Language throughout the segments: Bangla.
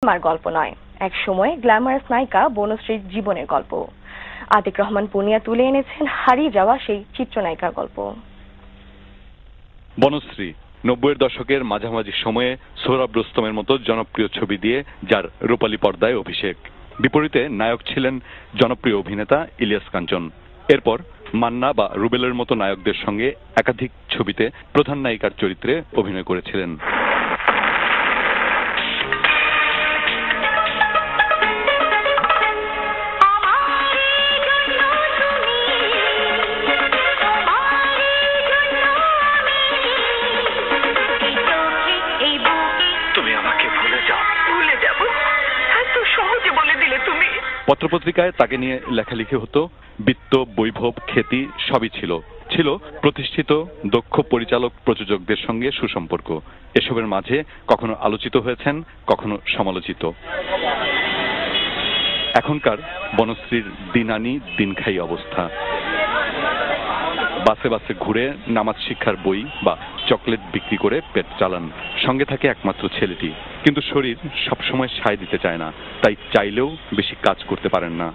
আমার গল্প নয়, এক সময় গ্ল্যামারাস নায়িকা বনশ্রীর জীবনের গল্প। আতিক রহমান পূর্ণিয়া তুলে এনেছেন হারিয়ে যাওয়া সেই চিত্রনায়িকার গল্প। বনশ্রী ৯০-এর দশকের মাঝামাঝি সময়ে সোহরাব রুস্তমের মতো জনপ্রিয় ছবি দিয়ে যার রূপালী পর্দায় অভিষেক। বিপরীতে নায়ক ছিলেন জনপ্রিয় অভিনেতা ইলিয়াস কাঞ্চন। এরপর মান্না বা রুবেলের মতো নায়কদের সঙ্গে একাধিক ছবিতে প্রধান নায়িকার চরিত্রে অভিনয় করেছিলেন। পত্রপত্রিকায় তাকে নিয়ে লেখালেখি হতো, বিত্ত, বৈভব, খ্যাতি সবই ছিল। ছিল প্রতিষ্ঠিত দক্ষ পরিচালক প্রযোজকদের সঙ্গে সুসম্পর্ক। এসবের মাঝে কখনো আলোচিত হয়েছেন, কখনো সমালোচিত। এখনকার বনশ্রীর দিন আনি দিন খাই অবস্থা। বাসে বাসে ঘুরে নামাজ শিক্ষার বই বা চকলেট বিক্রি করে পেট চালান। সঙ্গে থাকে একমাত্র ছেলেটি, কিন্তু শরীর সবসময় সায় দিতে চায় না, তাই চাইলেও বেশি কাজ করতে পারেন না।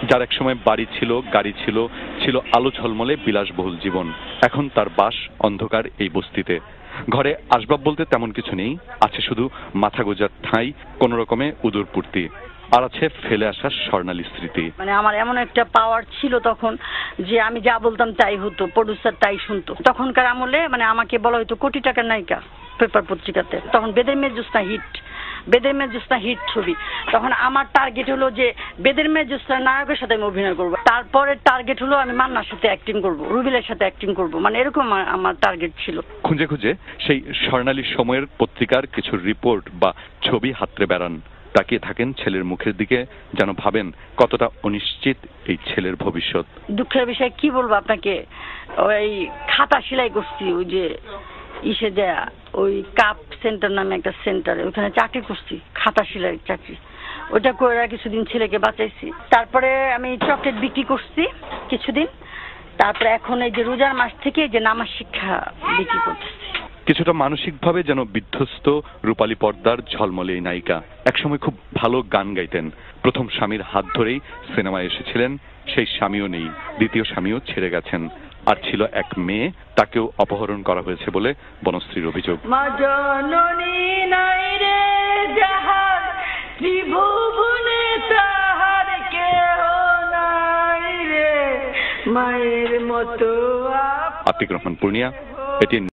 যার একসময় বাড়ি ছিল, গাড়ি ছিল, ছিল আলো ঝলমলে বিলাসবহুল জীবন, এখন তার বাস অন্ধকার এই বস্তিতে। ঘরে আসবাব বলতে তেমন কিছু নেই, আছে শুধু মাথা গোজার ঠাঁই, কোন রকমে উদরপূর্তি, আর আছে ফেলে আসা স্বর্ণালী স্মৃতি। মানে আমার এমন একটা পাওয়ার ছিল তখন যে আমি যা বলতাম তাই হতো, প্রডিউসার তাই শুনতো। তখনকার আমলে মানে আমাকে বলা হতো কোটি টাকার নায়িকা পেপার পত্রিকাতে। তখন বেদের মেয়ে জ্যোৎস্না হিট, বেদের মেয়ে জ্যোৎস্না হিট ছবি। তখন আমার টার্গেট হলো যে বেদের মেয়ে জ্যোৎস্নার নায়কের সাথে আমি অভিনয় করবো। তারপরে টার্গেট হলো আমি মান্নার সাথে অ্যাক্টিং করবো, রুবেলের সাথে অ্যাক্টিং করবো, মানে এরকম আমার টার্গেট ছিল। খুঁজে খুঁজে সেই স্বর্ণালী সময়ের পত্রিকার কিছু রিপোর্ট বা ছবি হাতড়ে বেড়ান, তাকিয়ে থাকেন ছেলের মুখের দিকে, যেন ভাবেন কতটা অনিশ্চিত এই ছেলের ভবিষ্যৎ। দুঃখের বিষয় কি বলবো আপনাকে, ওই খাতা সেলাই করছি, ওই যে ইসে দেয়া ওই কাপ সেন্টার নামে একটা সেন্টারে, ওখানে চাকরি করছি, খাতা সেলাই চাকরি। ওইটা করে কিছুদিন ছেলেকে বাঁচাইছি। তারপরে আমি চকলেট বিক্রি করছি কিছুদিন। তারপরে এখন এই যে রোজার মাস থেকে যে নামাজ শিক্ষা বিক্রি করতেছি। কিছুটা মানসিকভাবে যেন বিধ্বস্ত রূপালী পর্দার ঝলমলে এই নায়িকা। একসময় খুব ভালো গান গাইতেন। প্রথম স্বামীর হাত ধরেই সিনেমায় এসেছিলেন। সেই স্বামীও নেই, দ্বিতীয় স্বামীও ছেড়ে গেছেন। আর ছিল এক মেয়ে, তাকেও অপহরণ করা হয়েছে বলে বনশ্রীর অভিযোগ। মায়ের মতো আতিক রহমান পূর্ণিয়া, এটি